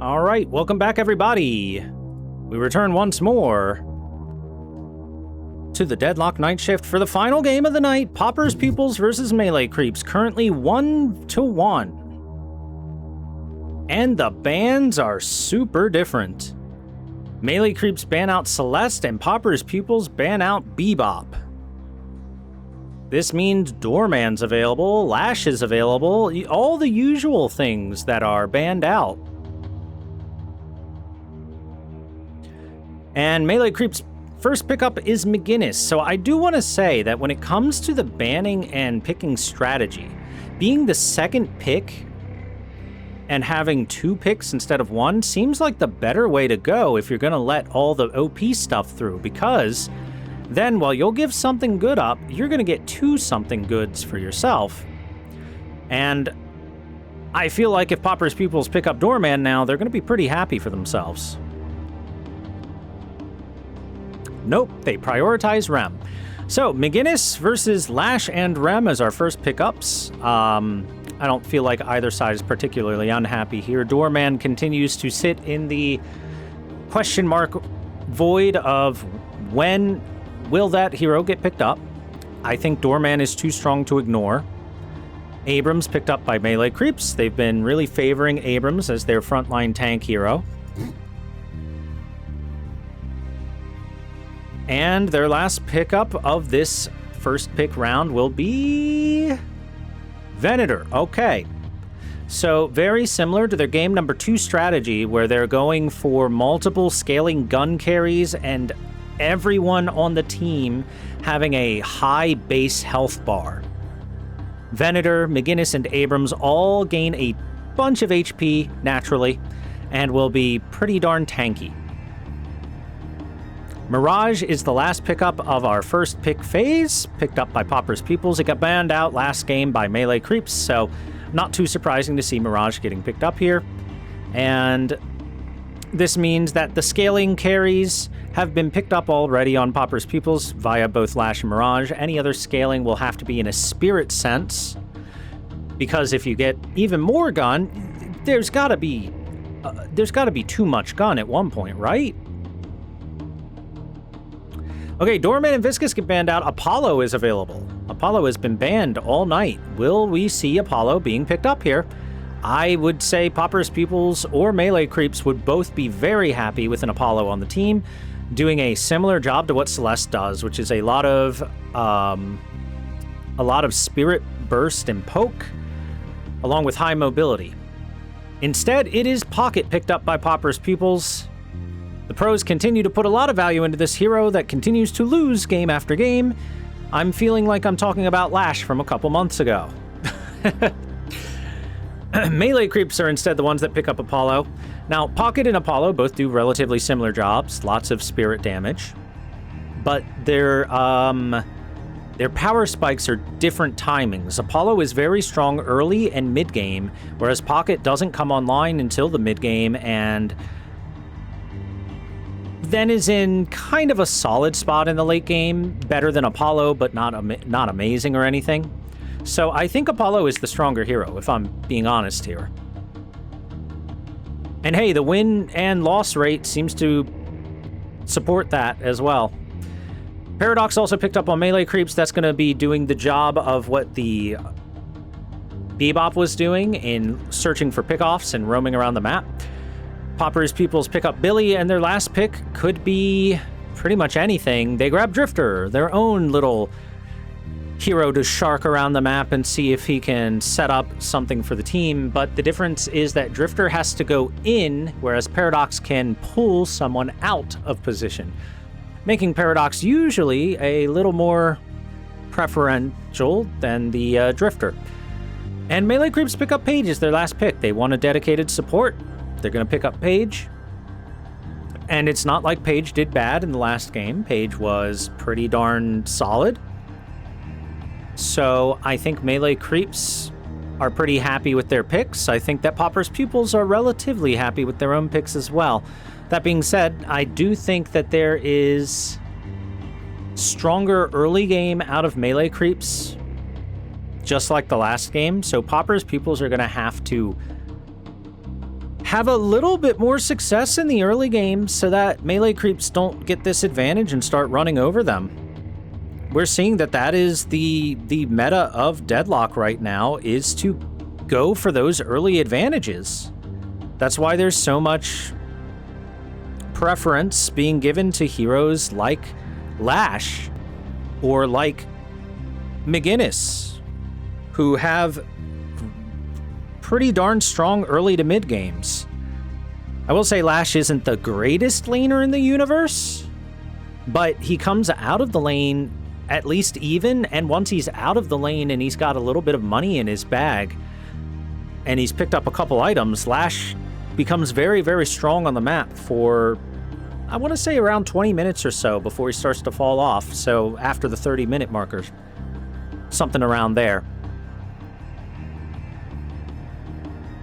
All right, welcome back, everybody. We return once more to the Deadlock night shift for the final game of the night, Poppers Pupils versus Melee Creeps, currently 1-1. And the bans are super different. Melee Creeps ban out Celeste and Poppers Pupils ban out Bebop. This means Doorman's available, Lash is available, all the usual things that are banned out. And Melee Creep's first pickup is McGinnis, so I do want to say that when it comes to the banning and picking strategy, being the second pick and having 2 picks instead of 1 seems like the better way to go if you're going to let all the OP stuff through, because then while you'll give something good up, you're going to get 2 something goods for yourself. And I feel like if Poppers Pupils pick up Doorman now, they're going to be pretty happy for themselves. Nope, they prioritize Rem. So, McGinnis versus Lash and Rem as our first pickups. I don't feel like either side is particularly unhappy here. Doorman continues to sit in the question mark void of when will that hero get picked up. I think Doorman is too strong to ignore. Abrams picked up by Melee Creeps. They've been really favoring Abrams as their frontline tank hero. And their last pickup of this first pick round will be Venator. Okay. So very similar to their game number 2 strategy, where they're going for multiple scaling gun carries and everyone on the team having a high base health bar. Venator, McGinnis, and Abrams all gain a bunch of HP naturally and will be pretty darn tanky. Mirage is the last pickup of our first pick phase, picked up by Poppers Pupils. It got banned out last game by Melee Creeps, so not too surprising to see Mirage getting picked up here. And this means that the scaling carries have been picked up already on Poppers Pupils via both Lash and Mirage. Any other scaling will have to be in a spirit sense, because if you get even more gun, there's got to be too much gun at one point, right? Okay, Doorman and Viscous get banned out. Apollo is available. Apollo has been banned all night. Will we see Apollo being picked up here? I would say Poppers Pupils or Melee Creeps would both be very happy with an Apollo on the team, doing a similar job to what Celeste does, which is a lot of spirit burst and poke, along with high mobility. Instead, it is Pocket picked up by Poppers Pupils. The pros continue to put a lot of value into this hero that continues to lose game after game. I'm feeling like I'm talking about Lash from a couple months ago. Melee Creeps are instead the ones that pick up Apollo. Now, Pocket and Apollo both do relatively similar jobs, lots of spirit damage, but their power spikes are different timings. Apollo is very strong early and mid-game, whereas Pocket doesn't come online until the mid-game and then is in kind of a solid spot in the late game, better than Apollo, but not amazing or anything. So I think Apollo is the stronger hero, if I'm being honest here. And hey, the win and loss rate seems to support that as well. Paradox also picked up on Melee Creeps. That's going to be doing the job of what the Bebop was doing in searching for pickoffs and roaming around the map. Poppers Pupils pick up Billy, and their last pick could be pretty much anything. They grab Drifter, their own little hero to shark around the map and see if he can set up something for the team. But the difference is that Drifter has to go in, whereas Paradox can pull someone out of position, making Paradox usually a little more preferential than the Drifter. And Melee Creeps pick up Paige as their last pick. They want a dedicated support. They're going to pick up Paige. And it's not like Paige did bad in the last game. Paige was pretty darn solid. So I think Melee Creeps are pretty happy with their picks. I think that Poppers Pupils are relatively happy with their own picks as well. That being said, I do think that there is stronger early game out of Melee Creeps, just like the last game. So Poppers Pupils are going to have a little bit more success in the early game so that melee creeps don't get this advantage and start running over them. We're seeing that that is the meta of Deadlock right now, is to go for those early advantages. That's why there's so much preference being given to heroes like Lash or like McGinnis, who have pretty darn strong early to mid games. I will say Lash isn't the greatest laner in the universe, but he comes out of the lane at least even, and once he's out of the lane and he's got a little bit of money in his bag and he's picked up a couple items, Lash becomes very, very strong on the map for, I want to say, around 20 minutes or so before he starts to fall off. So after the 30-minute markers, something around there.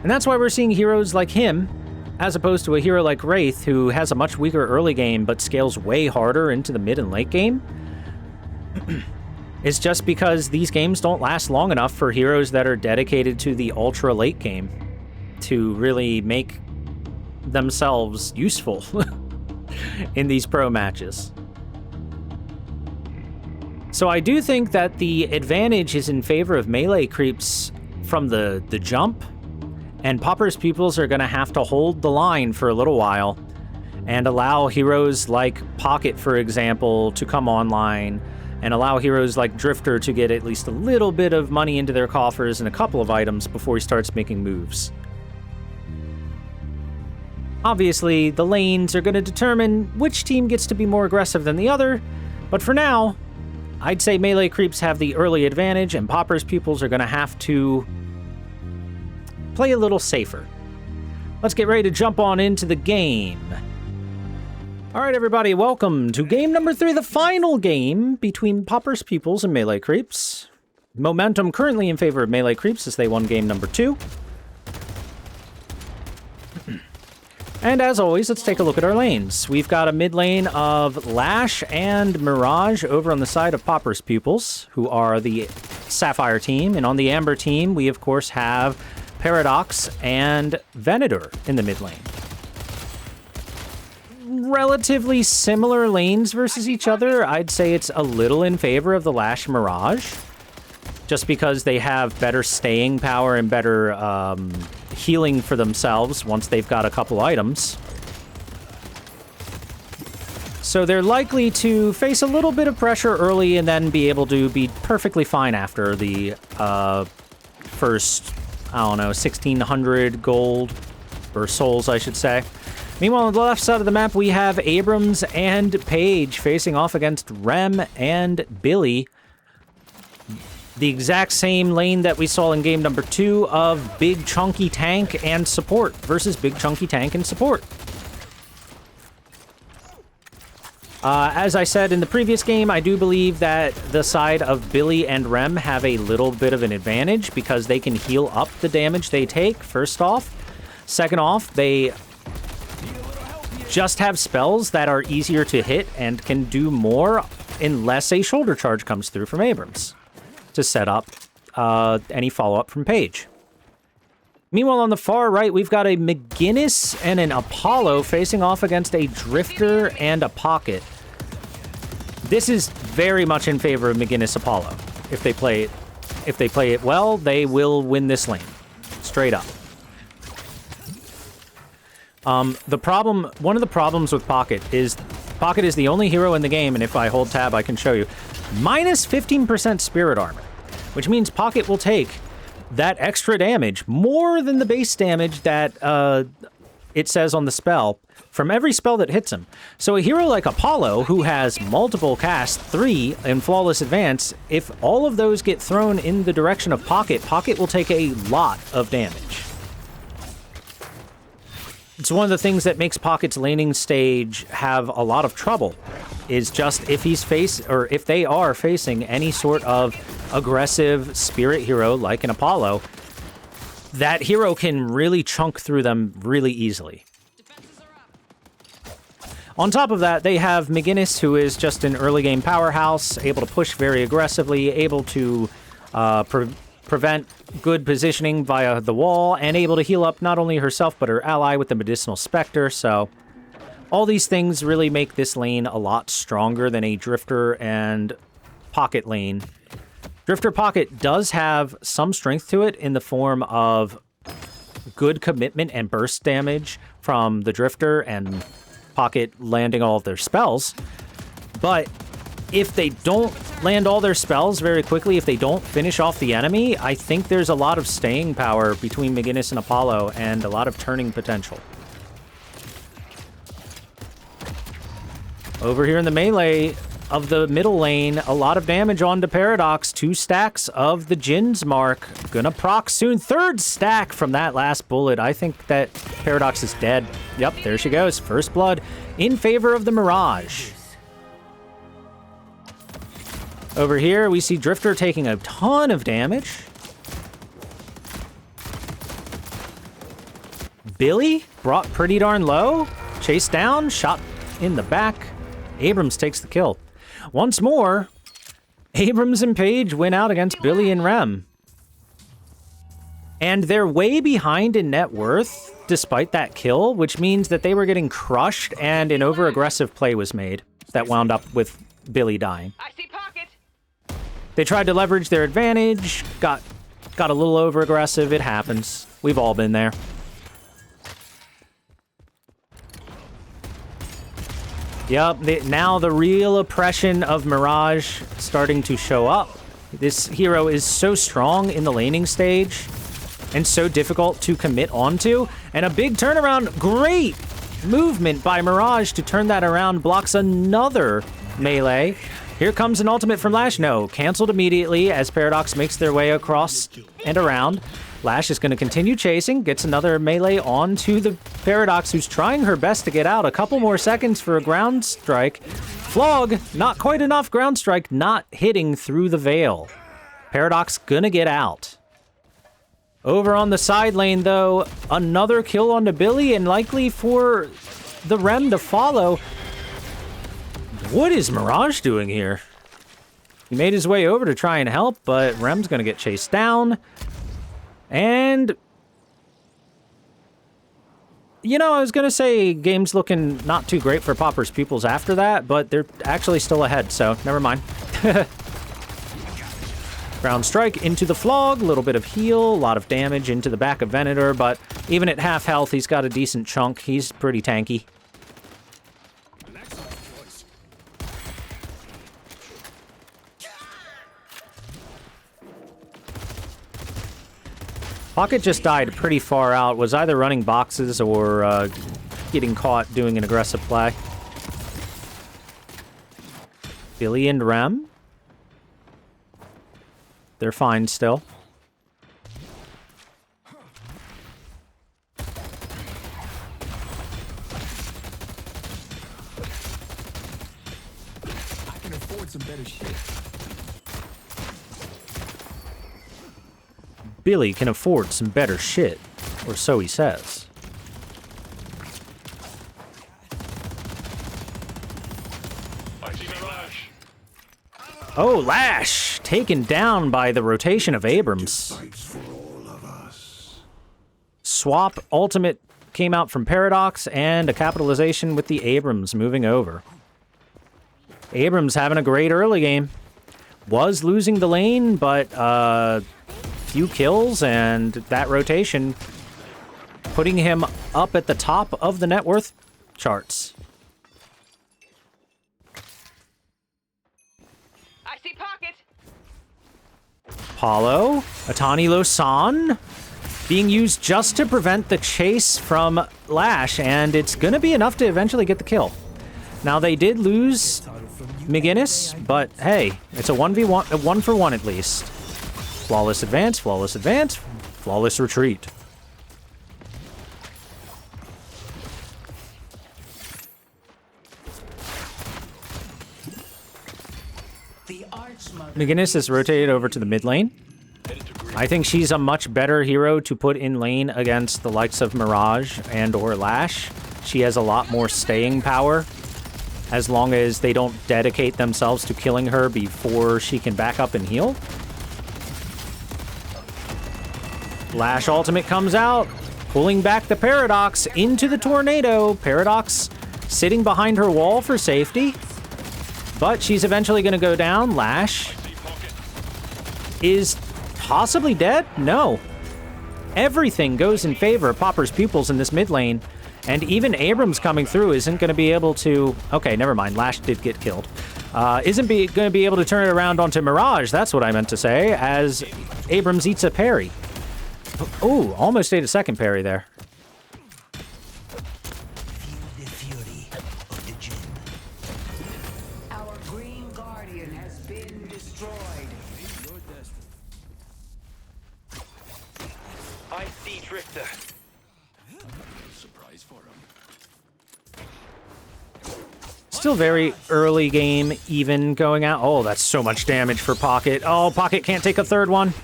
And that's why we're seeing heroes like him, as opposed to a hero like Wraith, who has a much weaker early game but scales way harder into the mid and late game. It's just because these games don't last long enough for heroes that are dedicated to the ultra late game to really make themselves useful in these pro matches. So I do think that the advantage is in favor of melee creeps from the jump, and Popper's Pupils are going to have to hold the line for a little while and allow heroes like Pocket, for example, to come online, and allow heroes like Drifter to get at least a little bit of money into their coffers and a couple of items before he starts making moves. Obviously, the lanes are going to determine which team gets to be more aggressive than the other, but for now, I'd say melee creeps have the early advantage, and Popper's Pupils are going to have to play a little safer. Let's get ready to jump on into the game. All right, everybody, welcome to game number 3, the final game between Popper's Pupils and melee creeps. Momentum currently in favor of melee creeps as they won game number 2. And as always, let's take a look at our lanes. We've got a mid lane of Lash and Mirage over on the side of Popper's Pupils, who are the Sapphire team. And on the Amber team, we of course have Paradox and Venator in the mid lane. Relatively similar lanes versus each other. I'd say it's a little in favor of the Lash Mirage, just because they have better staying power and better healing for themselves once they've got a couple items. So they're likely to face a little bit of pressure early and then be able to be perfectly fine after the first, I don't know, 1,600 gold, or souls, I should say. Meanwhile, on the left side of the map, we have Abrams and Paige facing off against Rem and Billy. The exact same lane that we saw in game number 2 of Big Chunky Tank and Support versus Big Chunky Tank and Support. As I said in the previous game, I do believe that the side of Billy and Rem have a little bit of an advantage because they can heal up the damage they take, first off. Second off, they just have spells that are easier to hit and can do more unless a shoulder charge comes through from Abrams to set up any follow-up from Paige. Meanwhile, on the far right, we've got a McGinnis and an Apollo facing off against a Drifter and a Pocket. This is very much in favor of McGinnis Apollo. If they play it well, they will win this lane. Straight up. One of the problems with Pocket is the only hero in the game, and if I hold tab, I can show you, minus 15% spirit armor, which means Pocket will take that extra damage, more than the base damage that it says on the spell, from every spell that hits him. So a hero like Apollo, who has multiple casts, 3 in Flawless Advance, if all of those get thrown in the direction of Pocket, Pocket will take a lot of damage. It's one of the things that makes Pocket's laning stage have a lot of trouble, is just if they are facing any sort of aggressive spirit hero like an Apollo, that hero can really chunk through them really easily. On top of that, they have McGinnis, who is just an early game powerhouse, able to push very aggressively, able to prevent good positioning via the wall, and able to heal up not only herself but her ally with the Medicinal Spectre, so all these things really make this lane a lot stronger than a Drifter and Pocket lane. Drifter Pocket does have some strength to it in the form of good commitment and burst damage from the Drifter and Pocket landing all of their spells, but if they don't land all their spells very quickly, if they don't finish off the enemy, I think there's a lot of staying power between McGinnis and Apollo and a lot of turning potential. Over here in the melee of the middle lane, a lot of damage onto Paradox. 2 stacks of the Jin's Mark. Gonna proc soon. 3rd stack from that last bullet. I think that Paradox is dead. Yep, there she goes. First blood in favor of the Mirage. Over here, we see Drifter taking a ton of damage. Billy brought pretty darn low. Chased down, shot in the back. Abrams takes the kill. Once more, Abrams and Page win out against Billy and Rem. And they're way behind in net worth, despite that kill, which means that they were getting crushed and an over-aggressive play was made that wound up with Billy dying. I see pocket. They tried to leverage their advantage, got a little over-aggressive. It happens. We've all been there. Yep, now the real oppression of Mirage starting to show up. This hero is so strong in the laning stage and so difficult to commit onto. And a big turnaround, great movement by Mirage to turn that around, blocks another melee. Here comes an ultimate from Lash. No, canceled immediately as Paradox makes their way across and around. Lash is going to continue chasing, gets another melee onto the Paradox, who's trying her best to get out. A couple more seconds for a ground strike. Flog, not quite enough. Ground strike not hitting through the veil. Paradox gonna get out. Over on the side lane, though, another kill onto Billy, and likely for the Rem to follow. What is Mirage doing here? He made his way over to try and help, but Rem's gonna get chased down. And, you know, I was going to say game's looking not too great for Popper's Pupils after that, but they're actually still ahead, so never mind. Ground strike into the Flog, a little bit of heal, a lot of damage into the back of Venator, but even at half health, he's got a decent chunk. He's pretty tanky. Pocket just died pretty far out, was either running boxes or getting caught doing an aggressive play. Billy and Rem. They're fine still. I can afford some better shit. Billy can afford some better shit, or so he says. Oh, Lash! Taken down by the rotation of Abrams. Swap ultimate came out from Paradox, and a capitalization with the Abrams moving over. Abrams having a great early game. Was losing the lane, but few kills, and that rotation putting him up at the top of the net worth charts. I see pocket. Paulo, Atani Losan, being used just to prevent the chase from Lash, and it's going to be enough to eventually get the kill. Now, they did lose McGinnis, but hey, it's a 1v1, a 1-for-1 at least. Flawless advance, flawless retreat. McGinnis is rotated over to the mid lane. I think she's a much better hero to put in lane against the likes of Mirage and or Lash. She has a lot more staying power, as long as they don't dedicate themselves to killing her before she can back up and heal. Lash ultimate comes out, pulling back the Paradox into the tornado. Paradox sitting behind her wall for safety, but she's eventually going to go down. Lash is possibly dead? No. Everything goes in favor of Popper's Pupils in this mid lane, and even Abrams coming through isn't going to be able to... Okay, never mind. Lash did get killed. Isn't going to be able to turn it around onto Mirage. That's what I meant to say, as Abrams eats a parry. Oh, almost ate a second parry there. Feel the fury of the Jinn. Our Green Guardian has been destroyed. I see Drifter. Surprise for him. Still very early game, even going out. Oh, that's so much damage for Pocket. Oh, Pocket can't take a third one.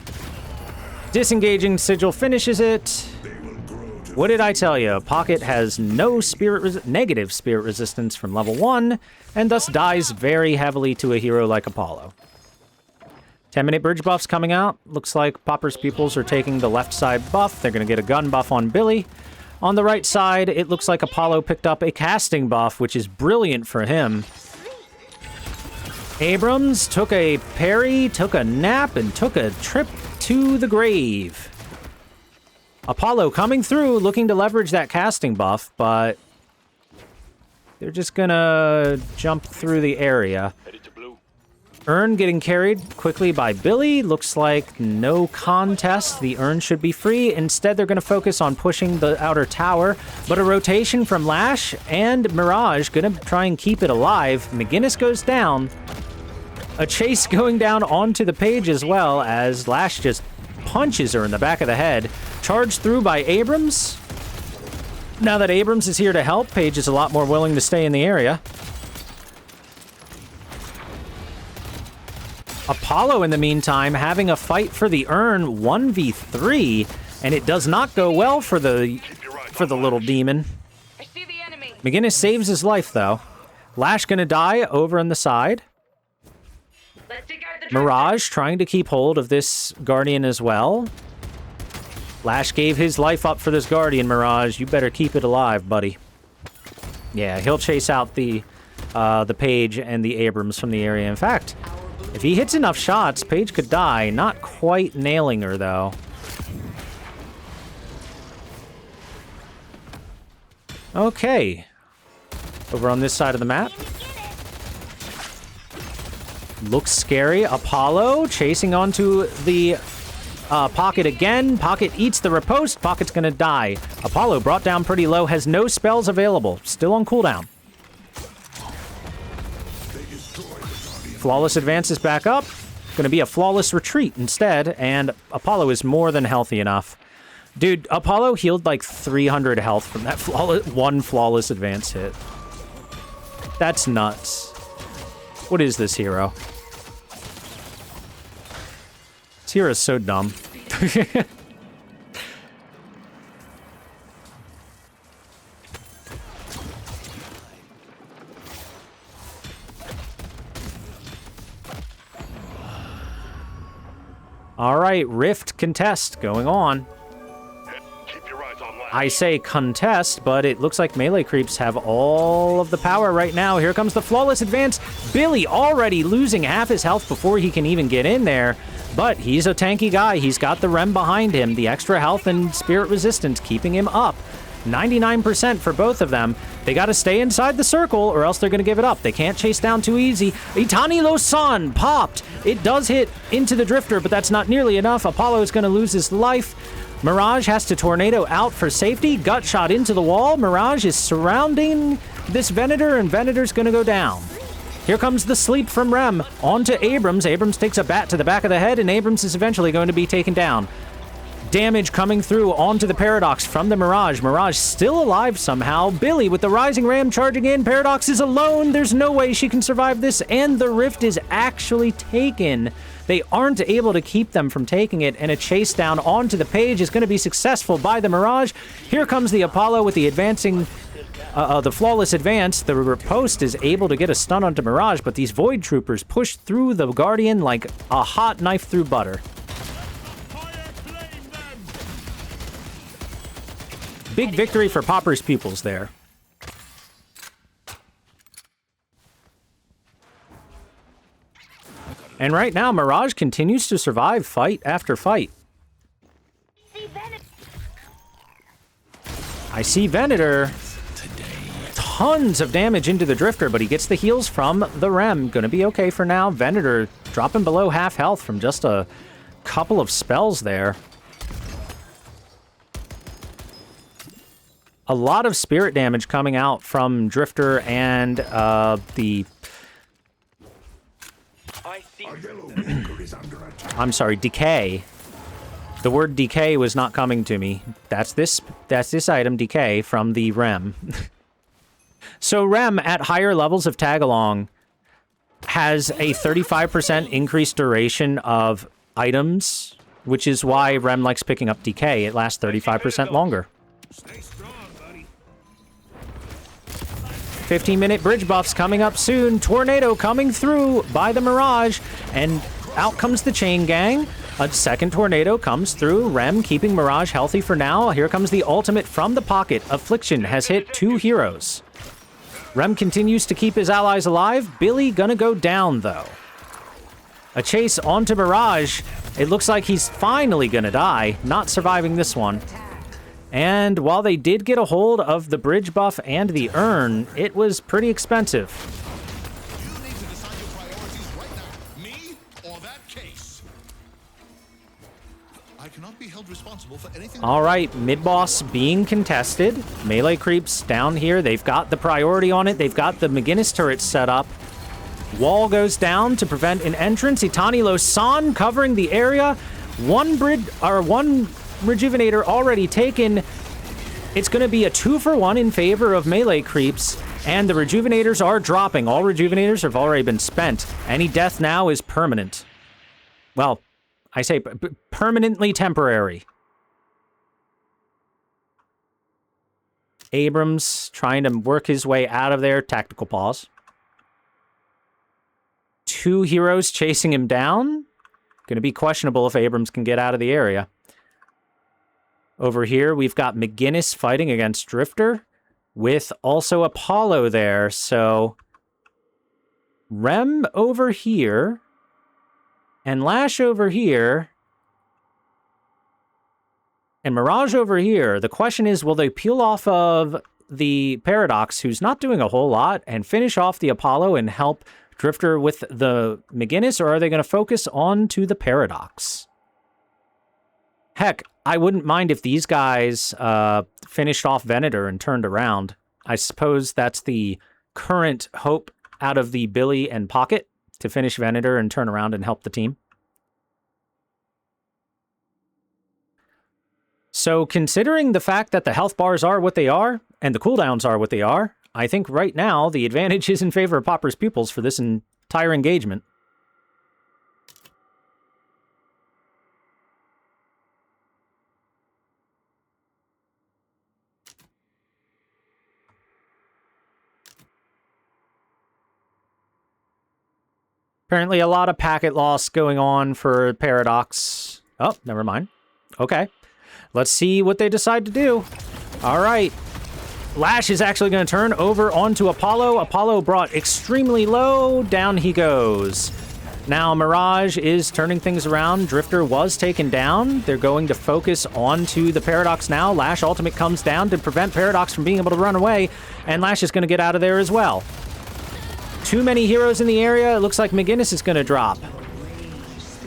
Disengaging Sigil finishes it. What did I tell you? Pocket has no negative spirit resistance from level 1, and thus dies very heavily to a hero like Apollo. 10-minute bridge buffs coming out. Looks like Popper's Pupils are taking the left side buff. They're going to get a gun buff on Billy. On the right side, it looks like Apollo picked up a casting buff, which is brilliant for him. Abrams took a parry, took a nap, and took a trip to the grave. Apollo coming through, looking to leverage that casting buff, but they're just gonna jump through the area. Headed to blue. Urn getting carried quickly by Billy. Looks like no contest. The Urn should be free. Instead, they're going to focus on pushing the outer tower. But a rotation from Lash and Mirage going to try and keep it alive. McGinnis goes down. A chase going down onto the page as well, as Lash just punches her in the back of the head. Charged through by Abrams. Now that Abrams is here to help, Paige is a lot more willing to stay in the area. Apollo, in the meantime, having a fight for the Urn 1v3, and it does not go well for the little demon. I see the enemy. McGinnis saves his life, though. Lash gonna die over on the side. Let's take out the Mirage trying to keep hold of this Guardian as well. Lash gave his life up for this Guardian, Mirage. You better keep it alive, buddy. Yeah, he'll chase out the Page and the Abrams from the area. In fact, if he hits enough shots, Paige could die. Not quite nailing her, though. Okay. Over on this side of the map. Looks scary. Apollo chasing onto the Pocket again. Pocket eats the riposte. Pocket's gonna die. Apollo brought down pretty low. Has no spells available. Still on cooldown. Flawless advance is back up. Going to be a flawless retreat instead, and Apollo is more than healthy enough. Dude, Apollo healed like 300 health from that one flawless advance hit. That's nuts. What is this hero? This hero is so dumb. All right, Rift contest going on. Keep your eyes on Lash. I say contest, but it looks like melee creeps have all of the power right now. Here comes the flawless advance. Billy already losing half his health before he can even get in there, but he's a tanky guy. He's got the Rem behind him, the extra health and spirit resistance keeping him up. 99% for both of them. They got to stay inside the circle or else they're going to give it up. They can't chase down too easy. Itani Losan popped. It does hit into the Drifter, but that's not nearly enough. Apollo is going to lose his life. Mirage has to tornado out for safety. Gut shot into the wall. Mirage is surrounding this Venator, and Venator's going to go down. Here comes the sleep from Rem onto Abrams. Abrams takes a bat to the back of the head, and Abrams is eventually going to be taken down. Damage coming through onto the Paradox from the Mirage. Mirage still alive somehow. Billy with the Rising Ram charging in. Paradox is alone. There's no way she can survive this, and the Rift is actually taken. They aren't able to keep them from taking it, and a chase down onto the Page is going to be successful by the Mirage. Here comes the Apollo with the advancing, the flawless advance. The riposte is able to get a stun onto Mirage, but these Void Troopers push through the Guardian like a hot knife through butter. big victory for Popper's Pupils there. And right now, Mirage continues to survive fight after fight. I see Venator. Tons of damage into the Drifter, but he gets the heals from the Rem. Gonna be okay for now. Venator dropping below half health from just a couple of spells there. A lot of spirit damage coming out from Drifter and the... I'm sorry, Decay. The word Decay was not coming to me. That's this item, Decay, from the Rem. So Rem, at higher levels of tag-along, has a 35% increased duration of items, which is why Rem likes picking up Decay. It lasts 35% longer. Stay strong, buddy. 15-minute bridge buffs coming up soon. Tornado coming through by the Mirage, and out comes the Chain Gang. A second tornado comes through. Rem keeping Mirage healthy for now. Here comes the ultimate from the pocket. Affliction has hit 2 heroes. Rem continues to keep his allies alive. Billy gonna go down, though. A chase onto Mirage. It looks like he's finally gonna die, not surviving this one. And while they did get a hold of the bridge buff and the urn, it was pretty expensive. You need to decide your priorities right now. Me or that case? I cannot be held responsible for anything. All right, mid-boss being contested. Melee creeps down here. They've got the priority on it. They've got the McGinnis turret set up. Wall goes down to prevent an entrance. Itani Losan covering the area. One Rejuvenator already taken. It's going to be a 2-for-1 in favor of melee creeps, and the Rejuvenators are dropping. All Rejuvenators have already been spent. Any death now is permanent. Well, I say permanently temporary. Abrams trying to work his way out of there. Tactical pause. 2 heroes chasing him down. Going to be questionable if Abrams can get out of the area. Over here, we've got McGinnis fighting against Drifter with also Apollo there. So Rem over here and Lash over here and Mirage over here. The question is, will they peel off of the Paradox, who's not doing a whole lot, and finish off the Apollo and help Drifter with the McGinnis, or are they going to focus on to the Paradox? Heck, I wouldn't mind if these guys finished off Venator and turned around. I suppose that's the current hope out of the Billy and Pocket, to finish Venator and turn around and help the team. So considering the fact that the health bars are what they are, and the cooldowns are what they are, I think right now the advantage is in favor of Popper's Pupils for this entire engagement. Apparently a lot of packet loss going on for Paradox. Oh, never mind. Okay. Let's see what they decide to do. All right. Lash is actually going to turn over onto Apollo. Apollo brought extremely low. Down he goes. Now Mirage is turning things around. Drifter was taken down. They're going to focus onto the Paradox now. Lash ultimate comes down to prevent Paradox from being able to run away. And Lash is going to get out of there as well. Too many heroes in the area. It looks like McGinnis is going to drop.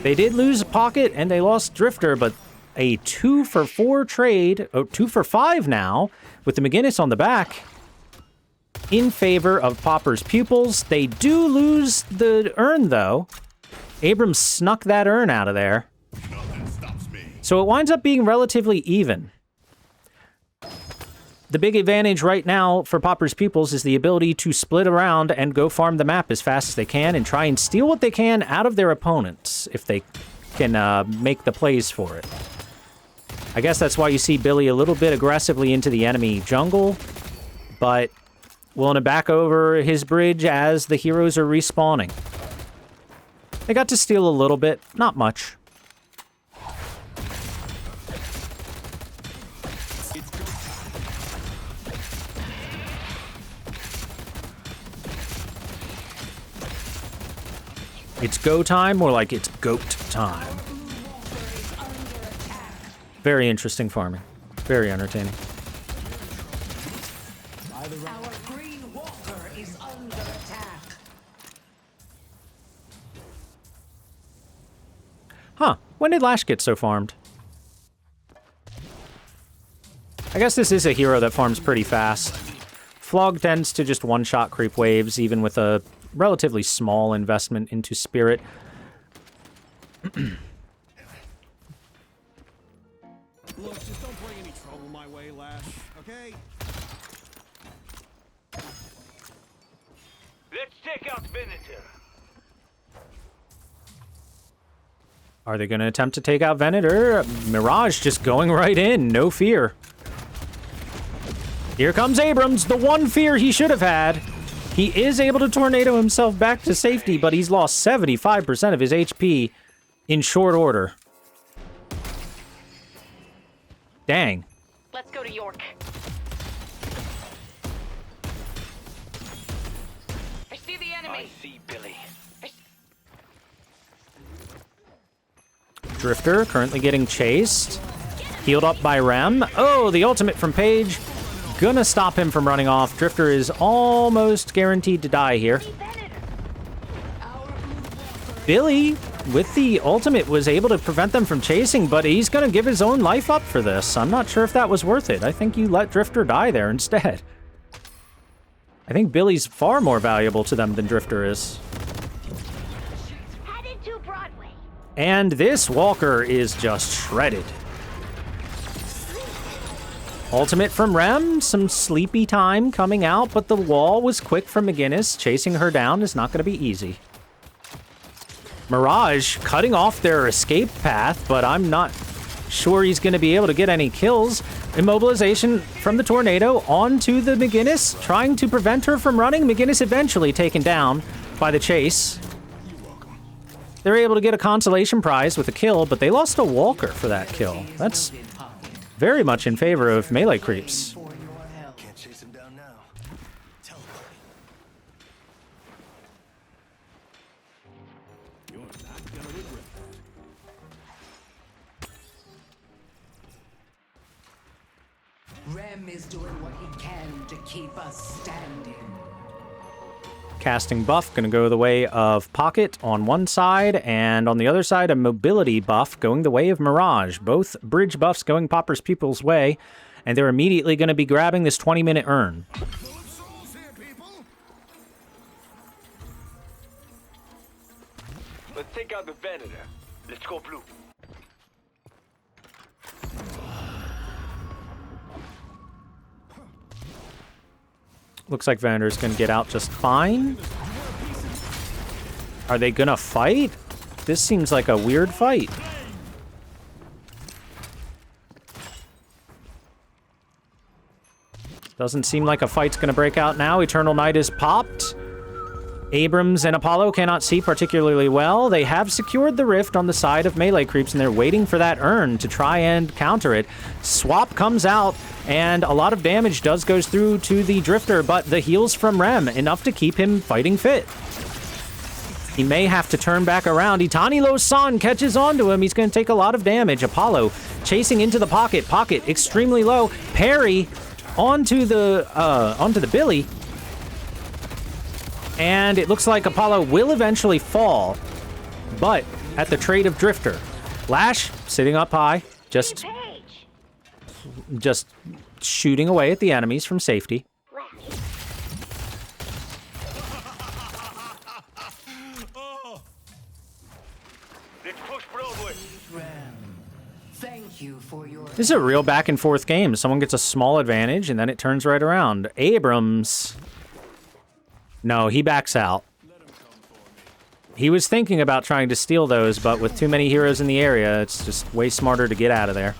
They did lose Pocket and they lost Drifter, but a 2-for-4 trade, 2-for-5 now, with the McGinnis on the back, in favor of Popper's Pupils. They do lose the urn, though. Abrams snuck that urn out of there. So it winds up being relatively even. The big advantage right now for Popper's Pupils is the ability to split around and go farm the map as fast as they can and try and steal what they can out of their opponents if they can make the plays for it. I guess that's why you see Billy a little bit aggressively into the enemy jungle, but willing to back over his bridge as the heroes are respawning. They got to steal a little bit, not much. It's go time, or like it's goat time. Very interesting farming. Very entertaining. Our green walker is under attack. Huh. When did Lash get so farmed? I guess this is a hero that farms pretty fast. Flog tends to just one-shot creep waves, even with a relatively small investment into Spirit. Look, just don't bring any trouble my way, Lash, okay? Let's take out Venator. Are they going to attempt to take out Venator? Mirage just going right in, no fear. Here comes Abrams, the one fear he should have had. He is able to tornado himself back to safety, but he's lost 75% of his HP in short order. Dang. Let's go to York. I see the I enemy. see Billy. Drifter currently getting chased. Healed up by Rem. Oh, the ultimate from Paige. Gonna stop him from running off. Drifter is almost guaranteed to die here. Billy, with the ultimate, was able to prevent them from chasing, but he's gonna give his own life up for this. I'm not sure if that was worth it. I think you let Drifter die there instead. I think Billy's far more valuable to them than Drifter is. Headed to Broadway. And this Walker is just shredded. Ultimate from Rem, some sleepy time coming out, but the wall was quick from McGinnis. Chasing her down is not going to be easy. Mirage cutting off their escape path, but I'm not sure he's going to be able to get any kills. Immobilization from the tornado onto the McGinnis, trying to prevent her from running. McGinnis eventually taken down by the chase. They're able to get a consolation prize with a kill, but they lost a Walker for that kill. That's very much in favor of melee creeps. Can't chase him down now. Teleport. You're not gonna regret that. Rem is doing what he can to keep us standing. Casting buff going to go the way of Pocket on one side, and on the other side, a mobility buff going the way of Mirage. Both bridge buffs going Popper's Pupils' way, and they're immediately going to be grabbing this 20-minute urn. Let's take out the Venator. Let's go blue. Looks like Vander's going to get out just fine. Are they going to fight? This seems like a weird fight. Doesn't seem like a fight's going to break out now. Eternal Night is popped. Abrams and Apollo cannot see particularly well. They have secured the rift on the side of melee creeps, and they're waiting for that urn to try and counter it. Swap comes out, and a lot of damage goes through to the Drifter, but the heals from Rem, enough to keep him fighting fit. He may have to turn back around. Itanilo-san catches onto him. He's going to take a lot of damage. Apollo chasing into the pocket. Pocket extremely low. Parry onto the Billy. And it looks like Apollo will eventually fall, but at the trade of Drifter. Lash sitting up high, just shooting away at the enemies from safety. Let's push Broadway. Thank you for your This is a real back and forth game. Someone gets a small advantage and then it turns right around. Abrams. No, he backs out. He was thinking about trying to steal those, but with too many heroes in the area, it's just way smarter to get out of there.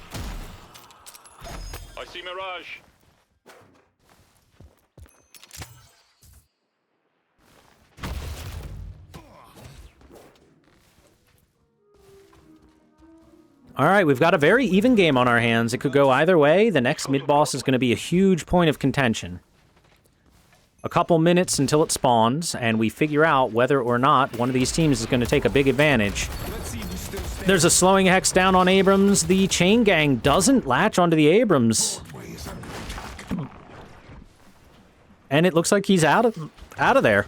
I see Mirage. All right, we've got a very even game on our hands. It could go either way. The next mid-boss is going to be a huge point of contention. a couple minutes until it spawns, and we figure out whether or not one of these teams is going to take a big advantage. There's a slowing hex down on Abrams. The chain gang doesn't latch onto the Abrams. And it looks like he's out of there.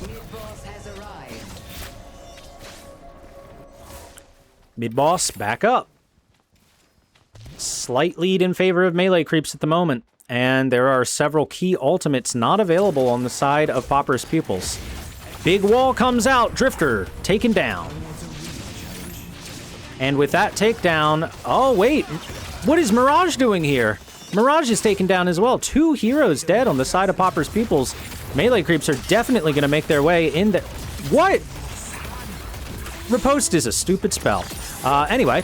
Mid-boss has arrived. Mid-boss, back up. Slight lead in favor of melee creeps at the moment. And there are several key ultimates not available on the side of Popper's Pupils. Big wall comes out. Drifter taken down. And with that takedown... Oh, wait. What is Mirage doing here? Mirage is taken down as well. 2 heroes dead on the side of Popper's Pupils. Melee creeps are definitely going to make their way in the... What? Riposte is a stupid spell. Anyway.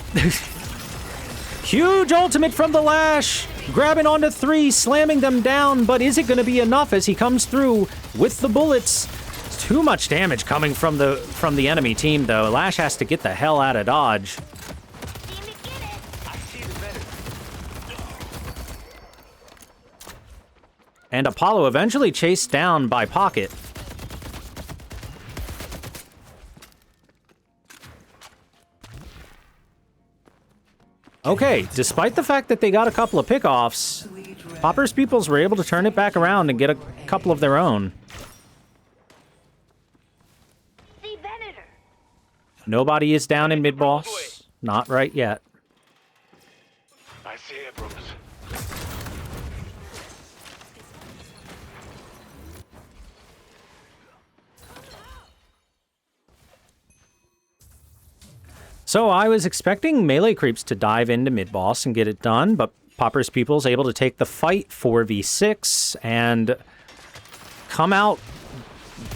Huge ultimate from the Lash. Grabbing onto 3, slamming them down. But is it going to be enough as he comes through with the bullets? Too much damage coming from the enemy team, though. Lash has to get the hell out of Dodge. I see the venator. And Apollo eventually chased down by Pocket. Okay, despite the fact that they got a couple of pickoffs, Popper's Pupils were able to turn it back around and get a couple of their own. See Venator. Nobody is down in mid-boss. Not right yet. I see Abrams. So I was expecting melee creeps to dive into mid-boss and get it done, but Popper's Pupils able to take the fight 4v6 and come out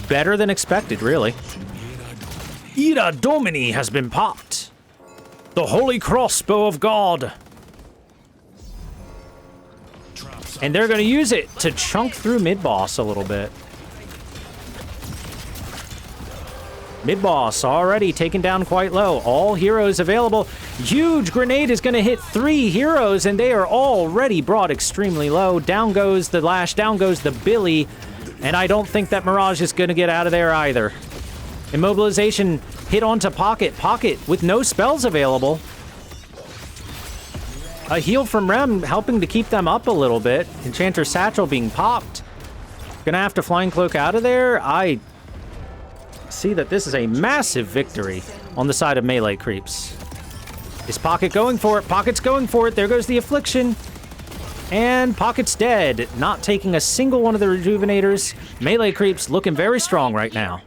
better than expected, really. Ira Domini has been popped. The holy crossbow of God. And they're going to use it to chunk through mid-boss a little bit. Mid-boss already taken down quite low. All heroes available. Huge grenade is going to hit 3 heroes, and they are already brought extremely low. Down goes the Lash, down goes the Billy, and I don't think that Mirage is going to get out of there either. Immobilization hit onto Pocket. Pocket with no spells available. A heal from Rem helping to keep them up a little bit. Enchanter Satchel being popped. Gonna have to Flying Cloak out of there. I see that this is a massive victory on the side of melee creeps. Is Pocket going for it? Pocket's going for it. There goes the Affliction. And Pocket's dead. Not taking a single one of the Rejuvenators. Melee creeps looking very strong right now.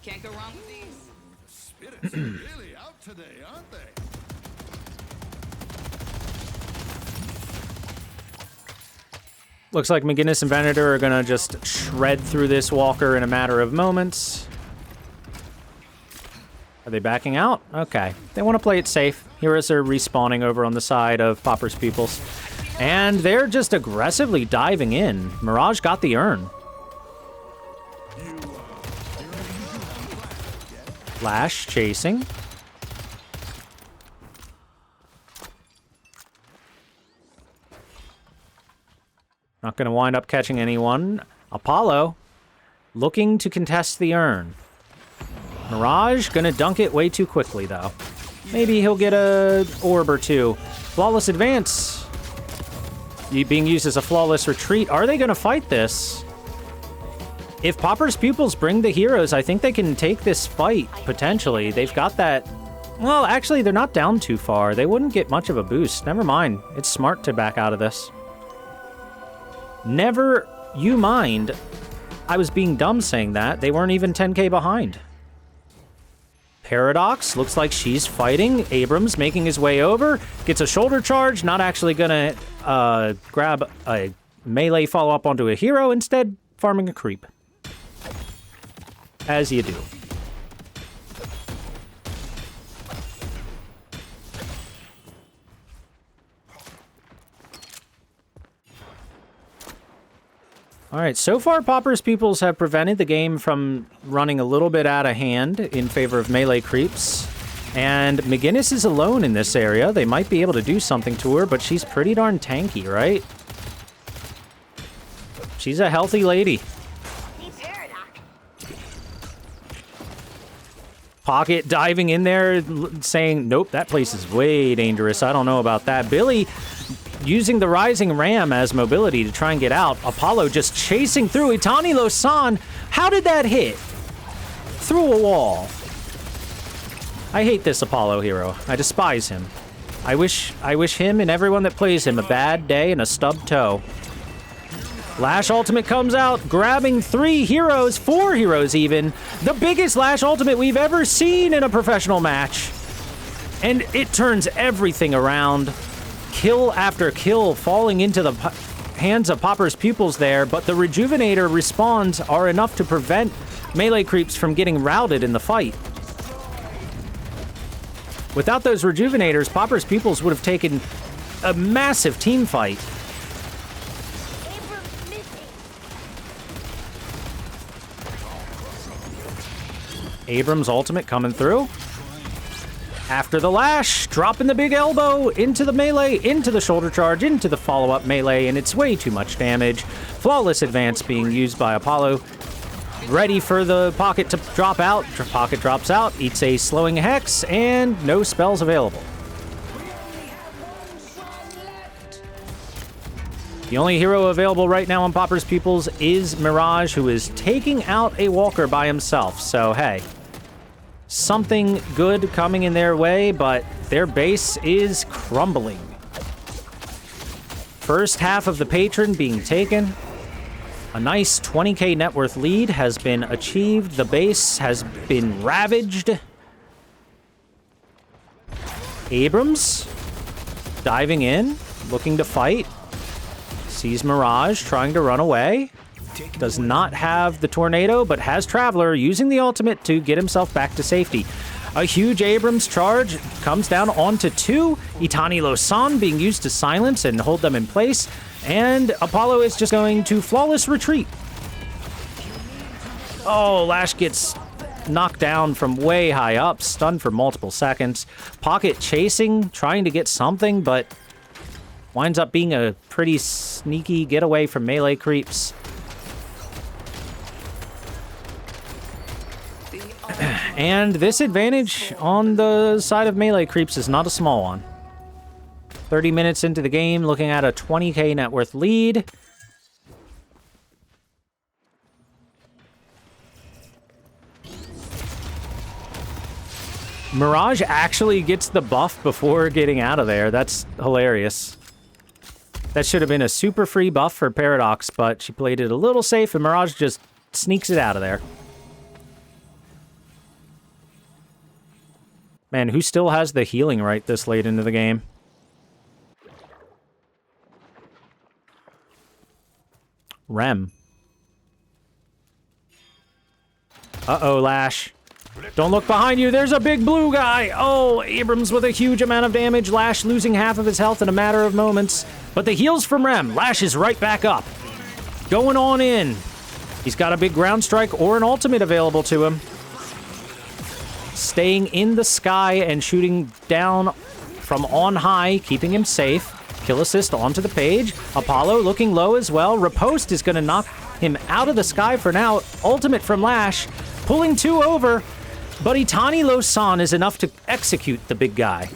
Can't go wrong with these. Spirits are really out today, aren't they? Looks like McGinnis and Venator are gonna just shred through this Walker in a matter of moments. Are they backing out? Okay. They want to play it safe. Heroes are respawning over on the side of Popper's Pupils. And they're just aggressively diving in. Mirage got the urn. Lash chasing. Not going to wind up catching anyone. Apollo looking to contest the urn. Mirage gonna dunk it way too quickly, though. Maybe he'll get a orb or 2. Flawless advance. Being used as a flawless retreat. Are they gonna fight this? If Popper's Pupils bring the heroes, I think they can take this fight, potentially. They've got that... Well, actually, they're not down too far. They wouldn't get much of a boost. Never mind. It's smart to back out of this. Never you mind. I was being dumb saying that. They weren't even 10k behind. Paradox looks like she's fighting. Abrams making his way over. Gets a shoulder charge. Not actually gonna grab a melee follow-up onto a hero. Instead, farming a creep. As you do. All right, so far Popper's Pupils have prevented the game from running a little bit out of hand in favor of melee creeps. And McGinnis is alone in this area. They might be able to do something to her, but she's pretty darn tanky, right? She's a healthy lady. Pocket diving in there, saying, nope, that place is way dangerous. I don't know about that. Billy using the Rising Ram as mobility to try and get out. Apollo just chasing through. Itani Losan, how did that hit? Through a wall. I hate this Apollo hero. I despise him. I wish him and everyone that plays him a bad day and a stubbed toe. Lash Ultimate comes out, grabbing 3 heroes, 4 heroes even. The biggest Lash Ultimate we've ever seen in a professional match. And it turns everything around. Kill after kill falling into the hands of Popper's Pupils there, but the Rejuvenator respawns are enough to prevent melee creeps from getting routed in the fight. Without those Rejuvenators, Popper's Pupils would have taken a massive team fight. Abrams' ultimate coming through. After the lash, dropping the big elbow into the melee, into the shoulder charge, into the follow-up melee, and it's way too much damage. Flawless advance being used by Apollo. Ready for the Pocket to drop out. Pocket drops out, eats a slowing hex, and no spells available. The only hero available right now on Popper's Pupils is Mirage, who is taking out a Walker by himself. So, hey, something good coming in their way, but their base is crumbling. First half of the Patron being taken. A nice 20k net worth lead has been achieved. The base has been ravaged. Abrams diving in, looking to fight. Sees Mirage trying to run away. Does not have the Tornado, but has Traveler using the ultimate to get himself back to safety. A huge Abrams charge comes down onto 2. Itani Losan being used to silence and hold them in place. And Apollo is just going to flawless retreat. Oh, Lash gets knocked down from way high up, stunned for multiple seconds. Pocket chasing, trying to get something, but winds up being a pretty sneaky getaway from melee creeps. And this advantage on the side of melee creeps is not a small one. 30 minutes into the game, looking at a 20k net worth lead. Mirage actually gets the buff before getting out of there. That's hilarious. That should have been a super free buff for Paradox, but she played it a little safe, and Mirage just sneaks it out of there. Man, who still has the healing right this late into the game? Rem. Uh-oh, Lash. Don't look behind you. There's a big blue guy. Oh, Abrams with a huge amount of damage. Lash losing half of his health in a matter of moments. But the heals from Rem. Lash is right back up. Going on in. He's got a big ground strike or an ultimate available to him. Staying in the sky and shooting down from on high, keeping him safe. Kill assist onto the page. Apollo looking low as well. Riposte is going to knock him out of the sky for now. Ultimate from Lash. Pulling 2 over. But Itani Losan is enough to execute the big guy.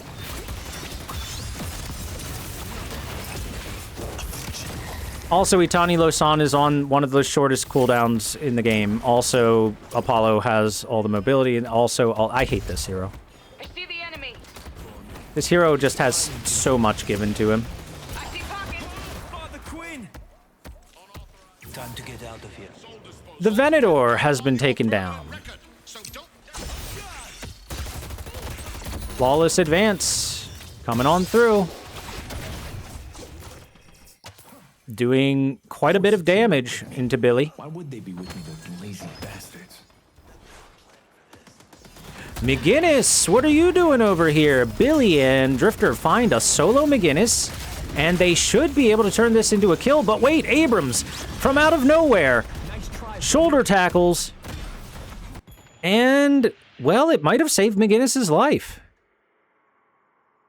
Also, Itani Losan is on one of the shortest cooldowns in the game. Also, Apollo has all the mobility, and also, I hate this hero. I see the enemy. This hero just has so much given to him. I see Pocket. Father Quinn! Time to get out of here. The Venator has been taken down. Flawless advance. Coming on through. Doing quite a bit of damage into Billy. Why would they be with me, those lazy bastards? McGinnis, what are you doing over here? Billy and Drifter find a solo McGinnis. And they should be able to turn this into a kill, but wait, Abrams from out of nowhere. Shoulder tackles. And, well, it might have saved McGinnis's life.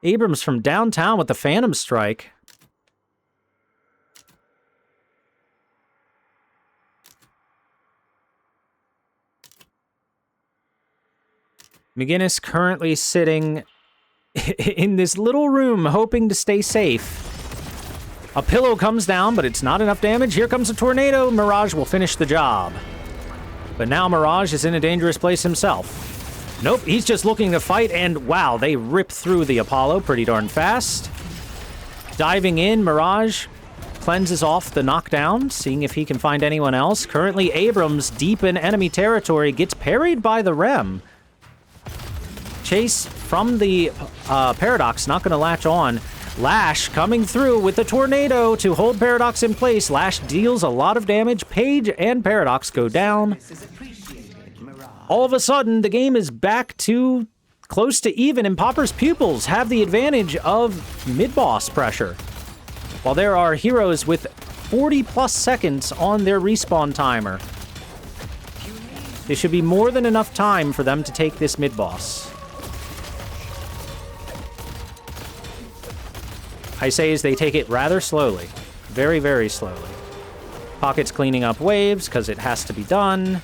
Abrams from downtown with the Phantom Strike. McGinnis currently sitting in this little room, hoping to stay safe. A pillow comes down, but it's not enough damage. Here comes a tornado. Mirage will finish the job. But now Mirage is in a dangerous place himself. Nope, he's just looking to fight, and wow, they rip through the Apollo pretty darn fast. Diving in, Mirage cleanses off the knockdown, seeing if he can find anyone else. Currently, Abrams, deep in enemy territory, gets parried by the Rem. Chase from the Paradox, not going to latch on. Lash coming through with the tornado to hold Paradox in place. Lash deals a lot of damage. Page and Paradox go down. All of a sudden, the game is back to close to even, and Popper's Pupils have the advantage of mid-boss pressure. While there are heroes with 40-plus seconds on their respawn timer. There should be more than enough time for them to take this mid-boss. I say as they take it rather slowly. Very, very slowly. Pocket's cleaning up waves, because it has to be done.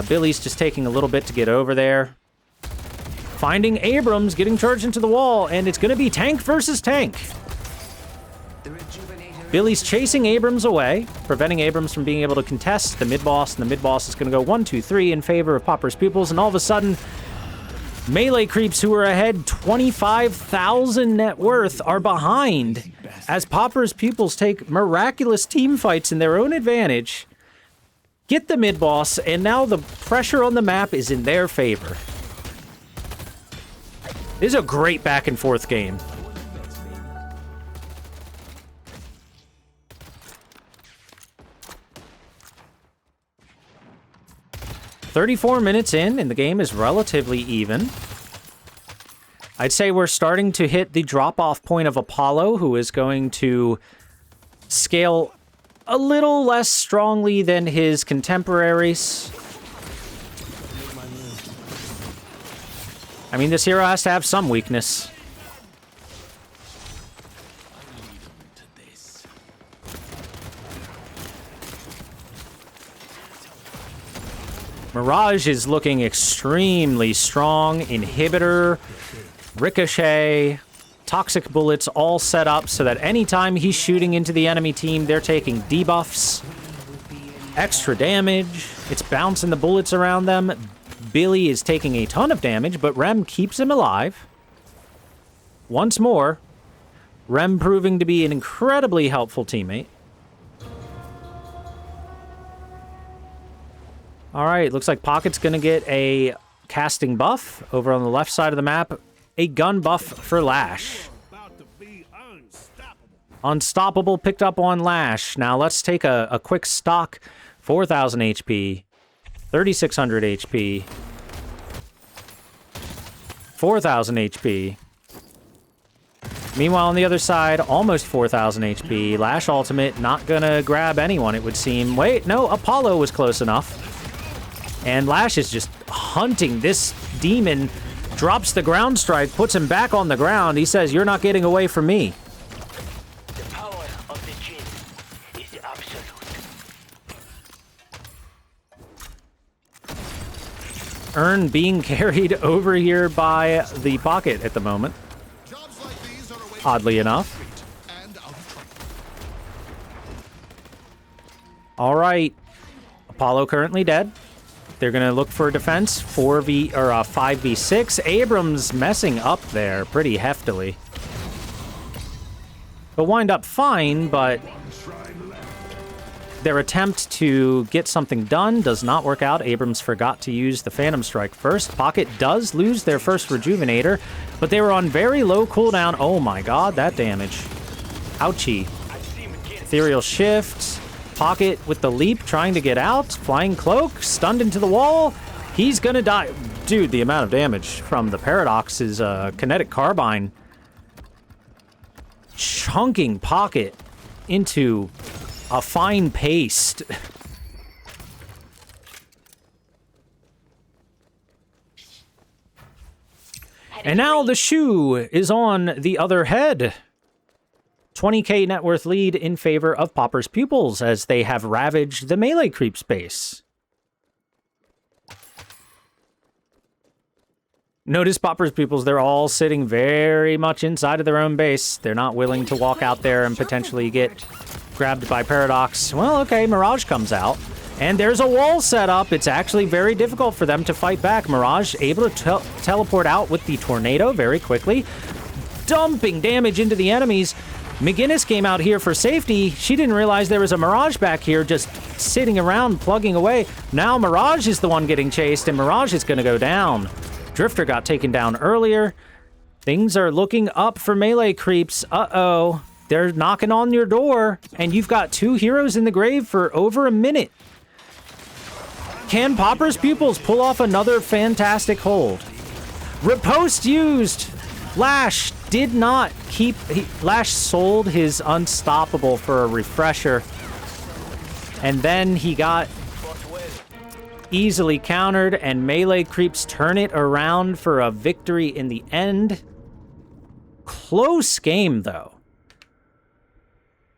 Billy's just taking a little bit to get over there. Finding Abrams, getting charged into the wall, and it's going to be tank versus tank. Billy's chasing Abrams away, preventing Abrams from being able to contest the mid-boss, and the mid-boss is going to go 1, 2, 3 in favor of Popper's Pupils, and all of a sudden, melee creeps who are ahead 25,000 net worth are behind as Popper's Pupils take miraculous team fights in their own advantage, get the mid-boss, and now the pressure on the map is in their favor. This is a great back-and-forth game. "34 minutes in, and the game is relatively even. I'd say we're starting to hit the drop-off point of Apollo, who is going to scale a little less strongly than his contemporaries. I mean, this hero has to have some weakness. Mirage is looking extremely strong. Inhibitor, Ricochet, Toxic Bullets all set up so that anytime he's shooting into the enemy team, they're taking debuffs. Extra damage. It's bouncing the bullets around them. Billy is taking a ton of damage, but Rem keeps him alive. Once more, Rem proving to be an incredibly helpful teammate. All right, looks like Pocket's going to get a casting buff over on the left side of the map. A gun buff for Lash. About to be unstoppable. Unstoppable picked up on Lash. Now let's take a quick stock. 4,000 HP. 3,600 HP. 4,000 HP. Meanwhile, on the other side, almost 4,000 HP. Lash ultimate, not gonna grab anyone, it would seem. Wait, no, Apollo was close enough. And Lash is just hunting this demon, drops the ground strike, puts him back on the ground. He says, "You're not getting away from me." The power of the gene is absolute. Earn being carried over here by the Pocket at the moment, Jobs like these are a way oddly enough. and out of trouble. All right, Apollo currently dead. They're going to look for defense, 5v6. Abrams messing up there pretty heftily. They'll wind up fine, but their attempt to get something done does not work out. Abrams forgot to use the Phantom Strike first. Pocket does lose their first Rejuvenator, but they were on very low cooldown. Oh my god, that damage. Ouchie. Ethereal Shift. Pocket with the leap, trying to get out. Flying Cloak, stunned into the wall. He's gonna die. Dude, the amount of damage from the Paradox is Kinetic Carbine. chunking Pocket into a fine paste. And now the shoe is on the other head. 20k net worth lead in favor of Popper's Pupils as they have ravaged the melee creep space. Notice Popper's Pupils, they're all sitting very much inside of their own base. They're not willing to walk out there and potentially get grabbed by Paradox. Well, okay, Mirage comes out. And there's a wall set up. It's actually very difficult for them to fight back. Mirage able to teleport out with the tornado very quickly, dumping damage into the enemies. McGinnis came out here for safety. She didn't realize there was a Mirage back here just sitting around plugging away. Now Mirage is the one getting chased, and Mirage is going to go down. Drifter got taken down earlier. Things are looking up for melee creeps. Uh-oh. They're knocking on your door, and you've got 2 heroes in the grave for over a minute. Can Popper's Pupils pull off another fantastic hold? Riposte used. Lash did not keep... Lash sold his Unstoppable for a refresher. And then he got easily countered, and melee creeps turn it around for a victory in the end. Close game, though.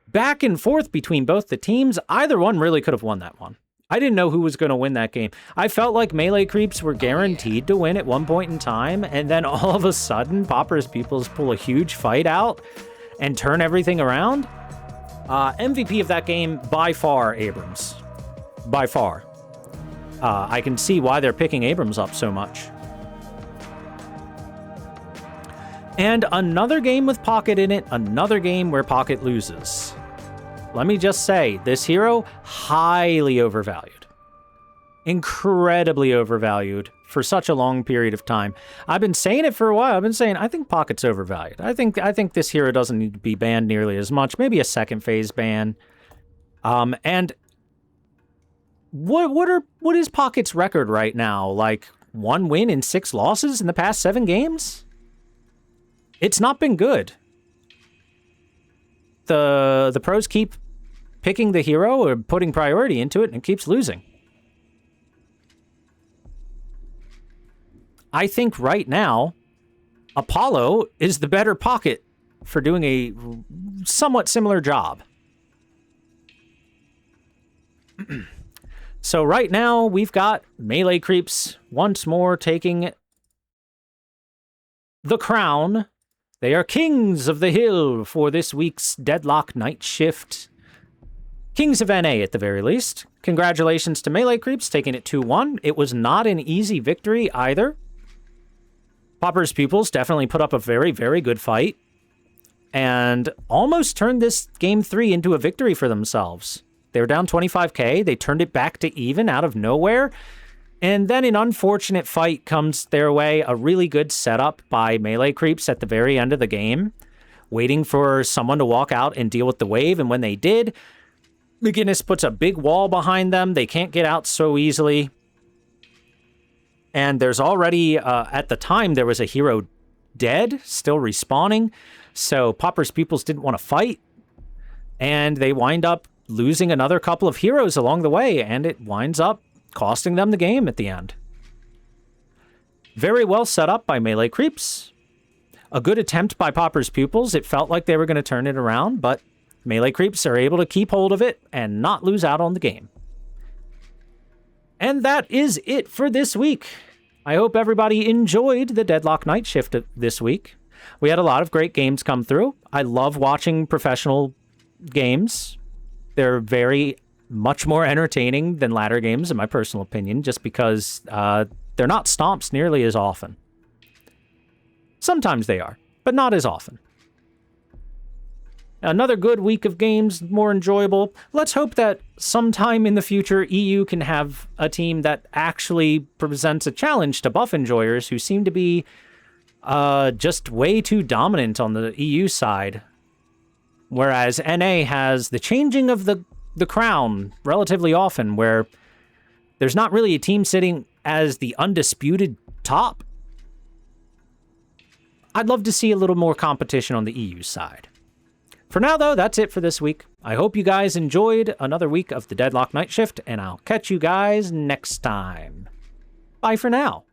Back and forth between both the teams. Either one really could have won that one. I didn't know who was going to win that game. I felt like melee creeps were guaranteed to win at one point in time, and then all of a sudden, Popper's Pupils pull a huge fight out and turn everything around. MVP of that game, by far, Abrams. By far. I can see why they're picking Abrams up so much. And another game with Pocket in it, another game where Pocket loses. Let me just say, this hero, highly overvalued. Incredibly overvalued for such a long period of time. I've been saying it for a while. I've been saying, I think Pocket's overvalued. I think this hero doesn't need to be banned nearly as much. Maybe a second phase ban. And what is Pocket's record right now? Like 1 win and 6 losses in the past 7 games? It's not been good. The pros keep picking the hero or putting priority into it and keeps losing. I think right now, Apollo is the better Pocket for doing a somewhat similar job. So right now, we've got melee creeps once more taking the crown. They are kings of the hill for this week's Deadlock night shift. Kings of NA at the very least. Congratulations to melee creeps taking it 2-1. It was not an easy victory either. Popper's Pupils definitely put up a very, very good fight and almost turned this game 3 into a victory for themselves. They were down 25k. They turned it back to even out of nowhere. And then an unfortunate fight comes their way. A really good setup by melee creeps at the very end of the game, waiting for someone to walk out and deal with the wave. And when they did, McGinnis puts a big wall behind them. They can't get out so easily. And there's already, at the time, there was a hero dead, still respawning. So Popper's Pupils didn't want to fight. And they wind up losing another couple of heroes along the way. And it winds up costing them the game at the end. Very well set up by melee creeps. A good attempt by Popper's Pupils. It felt like they were going to turn it around, but melee creeps are able to keep hold of it and not lose out on the game. And that is it for this week. I hope everybody enjoyed the Deadlock night shift this week. We had a lot of great games come through. I love watching professional games. They're very much more entertaining than ladder games, in my personal opinion, just because they're not stomps nearly as often. Sometimes they are, but not as often. Another good week of games, more enjoyable. Let's hope that sometime in the future, EU can have a team that actually presents a challenge to buff enjoyers who seem to be just way too dominant on the EU side. Whereas NA has the changing of the crown relatively often, where there's not really a team sitting as the undisputed top. I'd love to see a little more competition on the EU side. For now, though, that's it for this week. I hope you guys enjoyed another week of the Deadlock Night Shift, and I'll catch you guys next time. Bye for now.